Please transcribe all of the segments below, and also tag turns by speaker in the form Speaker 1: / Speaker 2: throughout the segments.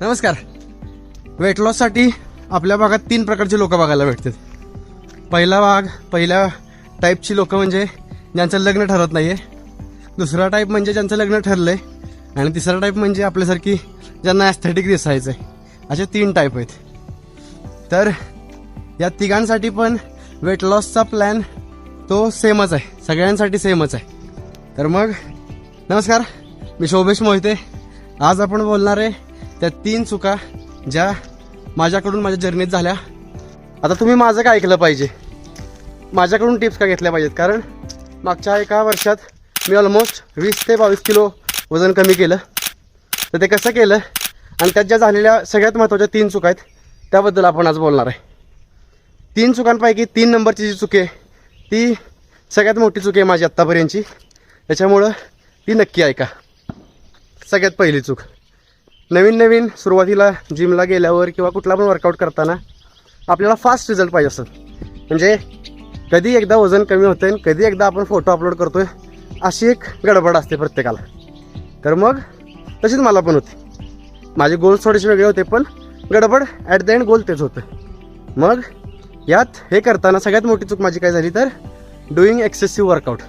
Speaker 1: नमस्कार. वेट लॉससाठी आपल्या भागात 3 प्रकारचे लोक बघायला भेटतात. पहिल्या टाईपची लोक म्हणजे ज्यांचं लग्न ठरत नाहीये, दुसरा टाईप म्हणजे ज्यांचं लग्न ठरलंय, आणि तिसरा टाईप म्हणजे आपल्यासारखी ज्यांना ॲस्थेटिक दिसायचं आहे. असे 3 टाईप आहेत. तर या तिघांसाठी पण वेट लॉसचा प्लॅन तो सेमच आहे, सगळ्यांसाठी सेमच आहे. तर मग नमस्कार, मी शोभेश मोहिते. आज आपण बोलणार आहे त्या 3 चुका ज्या माझ्याकडून माझ्या जर्नीत झाल्या. आता तुम्ही माझं काय ऐकलं पाहिजे, माझ्याकडून टिप्स का घेतल्या पाहिजेत, कारण मागच्या 1 वर्षात मी ऑलमोस्ट 20 ते 22 किलो वजन कमी केलं. तर ते कसं केलं आणि त्यात ज्या झालेल्या सगळ्यात महत्त्वाच्या 3 चुका आहेत त्याबद्दल आपण आज बोलणार आहे. 3 चुकांपैकी 3 नंबरची जी चूक आहे ती सगळ्यात मोठी चूक आहे माझी आत्तापर्यंतची, त्याच्यामुळं ती नक्की ऐका. सगळ्यात पहिली चूक, नवीन सुरुवातीला जिमला गेल्यावर किंवा कुठला पण वर्कआउट करताना आपल्याला फास्ट रिझल्ट पाहिजे असतात. म्हणजे कधी एकदा वजन कमी होतं आणि कधी एकदा आपण फोटो अपलोड करतोय, अशी एक गडबड असते प्रत्येकाला. तर मग तशीच मला पण होती. माझे गोल्स थोडेसे वेगळे होते, पण गडबड ॲट द एंड गोल तेच होतं. मग यात हे करताना सगळ्यात मोठी चूक माझी काय झाली तर डुईंग एक्सेसिव्ह वर्कआउट.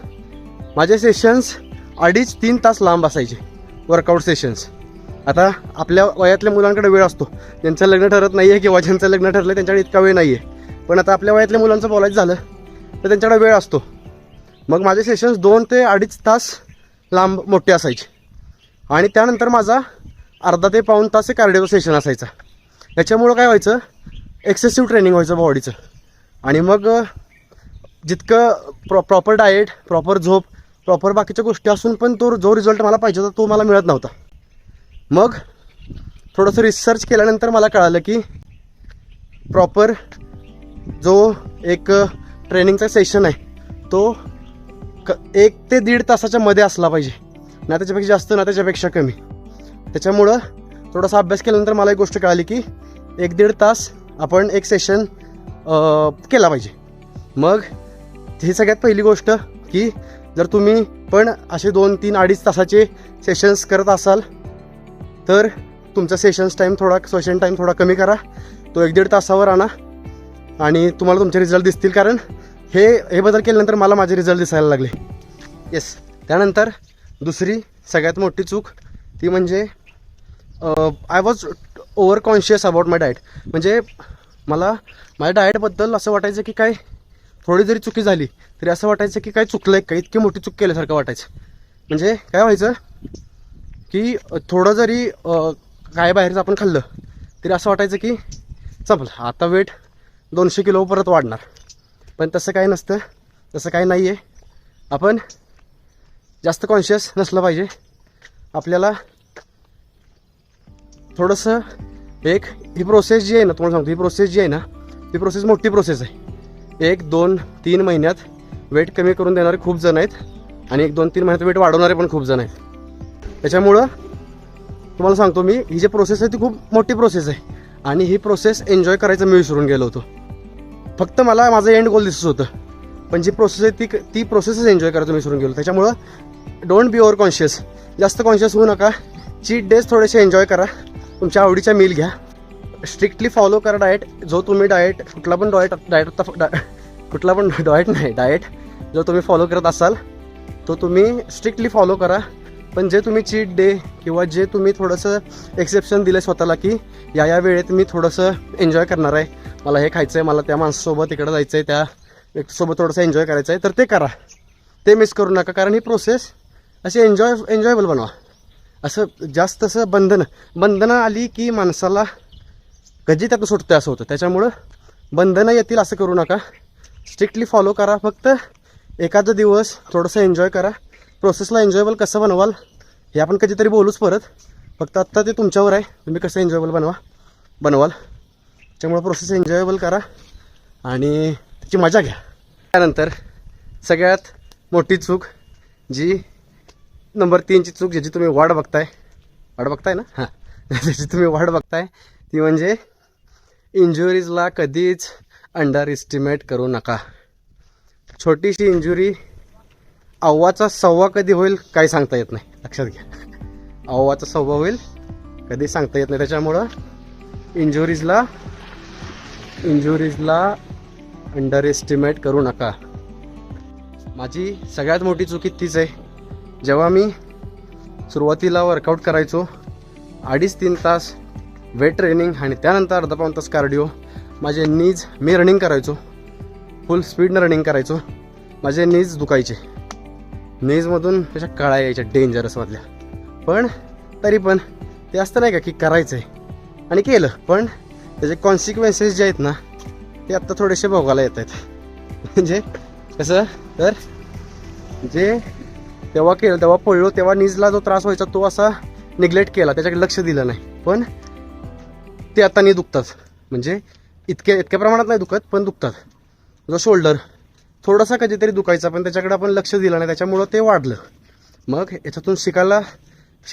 Speaker 1: माझे सेशन्स 2.5-3 तास लांब असायचे वर्कआउट सेशन्स. आता आपल्या वयातल्या मुलांकडे वेळ असतो, ज्यांचं लग्न ठरत नाही आहे किंवा ज्यांचं लग्न ठरलं त्यांच्याकडे इतका वेळ नाही आहे. पण आता आपल्या वयातल्या मुलांचं बोलायचं झालं तर त्यांच्याकडे वेळ असतो. मग माझे सेशन्स 2 ते 2.5 तास लांब मोठे असायचे, आणि त्यानंतर माझा अर्धा ते पाऊण तास हे कार्डिओ सेशन असायचा. याच्यामुळं काय व्हायचं, एक्सेसिव्ह ट्रेनिंग व्हायचं बॉडीचं. आणि मग जितकं प्रॉपर डाएट, प्रॉपर झोप, प्रॉपर बाकीच्या गोष्टी असून पण जो रिझल्ट मला पाहिजे होता तो मला मिळत नव्हता. मग थोडंसं रिसर्च केल्यानंतर मला कळालं की प्रॉपर जो एक ट्रेनिंगचा सेशन आहे तो 1 ते 1.5 तासाच्या मध्ये असला पाहिजे, ना त्याच्यापेक्षा जास्त ना त्याच्यापेक्षा कमी. त्याच्यामुळं थोडासा अभ्यास केल्यानंतर मला एक गोष्ट कळाली की 1-1.5 तास आपण एक सेशन केला पाहिजे. मग ही सगळ्यात पहिली गोष्ट की जर तुम्ही पण असे 2-3, 2.5 तासाचे सेशन्स करत असाल तर तुमचा सेशन टाईम थोडा कमी करा, तो 1-1.5 तासावर आणा आणि तुम्हाला तुमचे रिझल्ट दिसतील. कारण हे बदल केल्यानंतर मला माझे रिझल्ट दिसायला लागले. येस. त्यानंतर दुसरी सगळ्यात मोठी चूक ती म्हणजे I was over conscious about my diet. म्हणजे मला माझ्या डाएटबद्दल असं वाटायचं की काय थोडी जरी चुकी झाली तरी असं वाटायचं की काय चुकलं आहे, काही इतकी मोठी चूक केल्यासारखं वाटायचं. म्हणजे काय व्हायचं की थोडं जरी काय बाहेरचं आपण खाल्लं तरी असं वाटायचं की संपलं, आता वेट 200 किलो परत वाढणार. पण तसं काही नसतं, तसं काही नाही आहे. आपण जास्त कॉन्शियस नसलं पाहिजे. आपल्याला थोडंसं ही प्रोसेस जी आहे ना, तुम्हाला सांगतो, ही प्रोसेस जी आहे ना ती प्रोसेस मोठी प्रोसेस आहे. 1-2-3 महिन्यात वेट कमी करून देणारे खूप जण आहेत आणि 1-2-3 महिन्यात वेट वाढवणारे पण खूप जण आहेत. त्याच्यामुळं तुम्हाला सांगतो मी, ही जी प्रोसेस आहे ती खूप मोठी प्रोसेस आहे आणि ही प्रोसेस एन्जॉय करायचं मी विसरून गेलो होतो. फक्त मला माझं एंड गोल दिसत होतं, पण जी प्रोसेस आहे ती प्रोसेसच एन्जॉय करायचं मी विसरून गेलो. त्याच्यामुळं डोंट बी ओव्हर कॉन्शियस. जास्त कॉन्शियस होऊ नका. चीट डेज थोडेसे एन्जॉय करा, तुमच्या आवडीच्या मील घ्या, स्ट्रिक्टली फॉलो करा डाएट. जो तुम्ही डाएट जो तुम्ही फॉलो करत असाल तो तुम्ही स्ट्रिक्टली फॉलो करा. पण जे तुम्ही चीट डे किंवा जे तुम्ही थोडंसं एक्सेप्शन दिलं स्वतःला की या वेळेत मी थोडंसं एन्जॉय करणार आहे, मला हे खायचं आहे, मला त्या माणसासोबत इकडं जायचं आहे, त्या व्यक्तीसोबत थोडंसं एन्जॉय करायचं आहे, तर ते करा. ते मिस करू नका. कारण ही प्रोसेस अशी एन्जॉयबल बनवा. असं जास्त असं बंधनं आली की माणसाला कधी त्यातून सुटतं असं होतं. त्याच्यामुळं बंधनं येतील असं करू नका. स्ट्रिक्टली फॉलो करा. फक्त एखादा दिवस थोडंसं एन्जॉय करा. प्रोसेसला एन्जॉयबल कसं बनवाल हे आपण कधीतरी बोलूच परत. फक्त आत्ता ते तुमच्यावर आहे, तुम्ही कसं एन्जॉयबल बनवाल. त्याच्यामुळं प्रोसेस एन्जॉयबल करा आणि त्याची मजा घ्या. त्यानंतर सगळ्यात मोठी चूक जी नंबर 3ची चूक, ज्याची तुम्ही वाट बघताय ना, हां, ज्याची तुम्ही वाट बघताय ती म्हणजे इंजुरीजला कधीच अंडर एस्टिमेट करू नका. छोटीशी इंजुरी अव्वाचा सव्वा कधी होईल काही सांगता येत नाही. लक्षात घ्या, अव्वाचा सव्वा होईल कधी सांगता येत नाही. त्याच्यामुळं इंजुरीजला अंडर एस्टिमेट करू नका. माझी सगळ्यात मोठी चुकी तीच आहे. जेव्हा मी सुरुवातीला वर्कआउट करायचो 2.5-3 तास वेट ट्रेनिंग आणि त्यानंतर अर्धा पाऊण तास कार्डिओ, माझे नीज, मी रनिंग करायचो, फुल स्पीडनं रनिंग करायचो, माझे नीज दुखायचे, नीजमधून त्याच्या कळा यायच्या डेंजरसमधल्या. पण तरी पण ते असतं नाही का की करायचं आहे आणि केलं, पण त्याचे कॉन्सिक्वेन्सेस जे आहेत ना ते आत्ता थोडेसे भोगायला येत आहेत. म्हणजे कसं, तर जे तेव्हा केलं, तेव्हा पडलो, तेव्हा नीजला जो त्रास व्हायचा तो असा निग्लेक्ट केला, त्याच्याकडे लक्ष दिलं नाही, पण ते आता नाही दुखतात. म्हणजे इतक्या प्रमाणात नाही दुखत, पण दुखतात. जो शोल्डर थोडासा कधीतरी दुखायचा, पण त्याच्याकडे आपण लक्ष दिलं नाही, त्याच्यामुळं ते वाढलं. मग याच्यातून शिकलं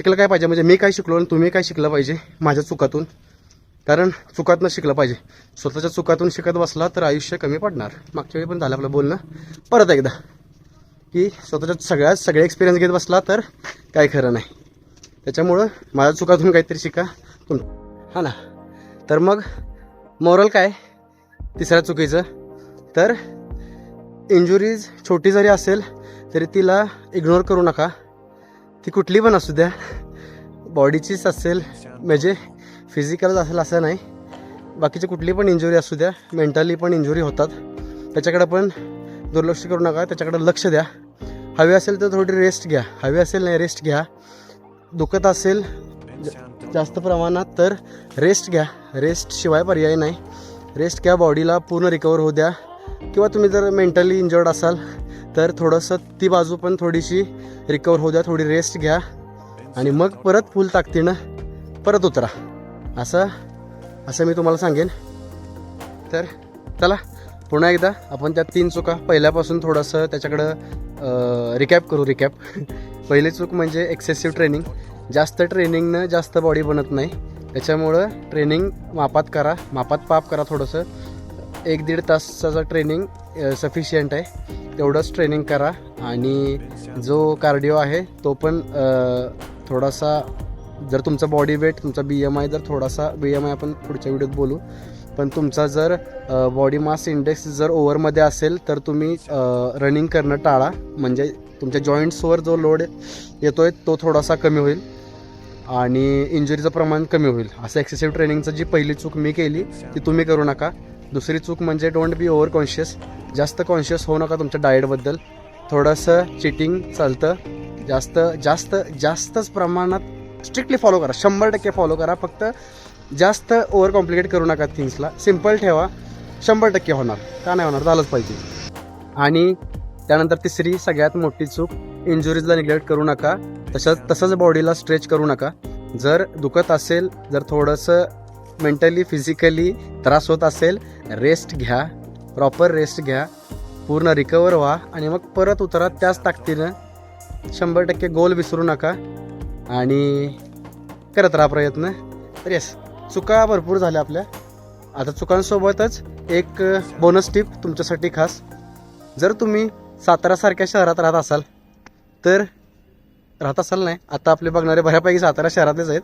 Speaker 1: काय पाहिजे, म्हणजे मी काय शिकलो आणि तुम्ही काय शिकलं पाहिजे माझ्या चुकातून. कारण चुकातनं शिकलं पाहिजे. स्वतःच्या चुकातून शिकत बसला तर आयुष्य कमी पडणार. मागच्या वेळी पण झालं आपलं बोलणं, परत एकदा की स्वतःच्या सगळे एक्सपिरियन्स घेत बसला तर काय खरं नाही. त्याच्यामुळं माझ्या चुकातून काहीतरी शिका हा ना. तर मग मोरल काय तिसऱ्या चुकीचं, तर इंजुरीज छोटी जरी असेल तरी तिला इग्नोर करू नका. ती कुठली पण असू द्या, बॉडीचीच असेल, म्हणजे फिजिकलच असेल असं नाही, बाकीची कुठली पण इंजुरी असू द्या, मेंटली पण इंजुरी होतात. त्याच्याकडे पण दुर्लक्ष करू नका, त्याच्याकडे लक्ष द्या. हवी असेल तर थोडी रेस्ट घ्या, हवी असेल नाही रेस्ट घ्या. दुखत असेल जास्त प्रमाणात तर रेस्ट घ्या, रेस्ट शिवाय पर्याय नाही. रेस्ट घ्या, बॉडीला पूर्ण रिकवर होऊ द्या. किंवा तुम्ही जर मेंटली इंजर्ड असाल तर थोडंसं ती बाजू पण थोडीशी रिकवर होऊ द्या, थोडी रेस्ट घ्या आणि मग परत फुल ताकदीनं परत उतरा. असं मी तुम्हाला सांगेन. तर चला पुन्हा एकदा आपण त्या 3 चुका पहिल्यापासून थोडंसं त्याच्याकडं रिकॅप करू. पहिली चूक म्हणजे एक्सेसिव्ह ट्रेनिंग. जास्त ट्रेनिंगनं जास्त बॉडी बनत नाही, त्याच्यामुळं ट्रेनिंग मापात करा, मापात पाप करा. थोडंसं 1-1.5 तासाचं ट्रेनिंग सफिशियंट आहे, तेवढंच ट्रेनिंग करा. आणि जो कार्डिओ आहे तो पण थोडासा, जर तुमचा बॉडी वेट, तुमचा BMI जर थोडासा, BMI आपण पुढच्या व्हिडिओत बोलू, पण तुमचा जर बॉडी मास इंडेक्स जर ओव्हरमध्ये असेल तर तुम्ही रनिंग करणं टाळा. म्हणजे तुमच्या जॉईंट्सवर जो लोड येतोय तो थोडासा कमी होईल आणि इंजुरीचं प्रमाण कमी होईल. असं एक्सेसिव्ह ट्रेनिंगचं जी पहिली चूक मी केली ती तुम्ही करू नका. दुसरी चूक म्हणजे डोंट बी ओव्हर कॉन्शियस. जास्त कॉन्शियस होऊ नका तुमच्या डाएटबद्दल. थोडंसं चिटिंग चालतं, जास्तच प्रमाणात स्ट्रिक्टली फॉलो करा, 100% फॉलो करा. फक्त जास्त ओव्हर कॉम्प्लिकेट करू नका थिंग्सला, सिम्पल ठेवा. 100% होणार, का नाही होणार, झालंच पाहिजे. आणि त्यानंतर तिसरी सगळ्यात मोठी चूक, इंजुरीजला निग्लेक्ट करू नका. तसंच बॉडीला स्ट्रेच करू नका. जर दुखत असेल, जर थोडंसं मेंटली फिजिकली त्रास होत असेल, रेस्ट घ्या, प्रॉपर रेस्ट घ्या, पूर्ण रिकवर व्हा आणि मग परत उतरा त्याच ताकदीनं. 100% गोल विसरू नका आणि करत राहा प्रयत्न. तर येस, चुका भरपूर झाल्या आपल्या. आता चुकांसोबतच एक बोनस टिप तुमच्यासाठी खास. जर तुम्ही सातारासारख्या शहरात राहत असाल तर, नाही, आता आपले बघणारे बऱ्यापैकी सातारा शहरातलेच आहेत.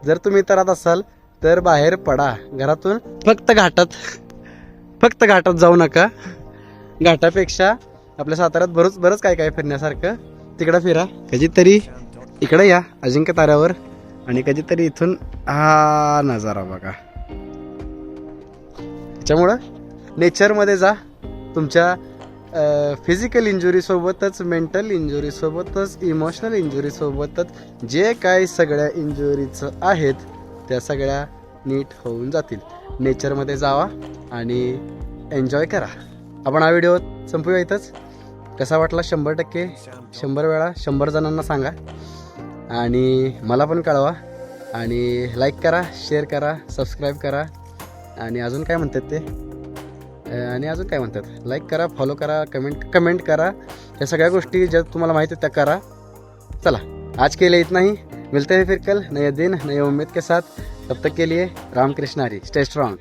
Speaker 1: जर तुम्ही इथं राहत असाल तर बाहेर पडा घरातून, फक्त घाटात जाऊ नका. घाटापेक्षा आपल्या साताऱ्यात बरंच काय फिरण्यासारखं, तिकडं फिरा. कधीतरी इकडे या अजिंक्य ताऱ्यावर आणि कधीतरी इथून हा नजारा बघा. त्याच्यामुळं नेचरमध्ये जा. तुमच्या फिजिकल इंजुरीसोबतच, मेंटल इंजुरीसोबतच, इमोशनल इंजुरीसोबतच जे काय सगळ्या इंजुरीचं आहेत त्या सगळ्या नीट होऊन जातील. नेचरमध्ये जावा आणि एन्जॉय करा. आपण हा व्हिडिओ संपूया इथंच. कसा वाटला 100%, 100 वेळा 100 जणांना सांगा आणि मला पण कळवा. आणि लाईक करा, शेअर करा, सबस्क्राईब करा. आणि अजून काय म्हणतात, लाईक करा, फॉलो करा, कमेंट करा. या सगळ्या गोष्टी ज्या तुम्हाला माहिती आहेत त्या करा. चला, आज के लिए इतना ही. मिलते हैं फिर कल नए दिन नए उम्मीद के साथ. तब तक के लिए राम कृष्ण हरी. Stay strong.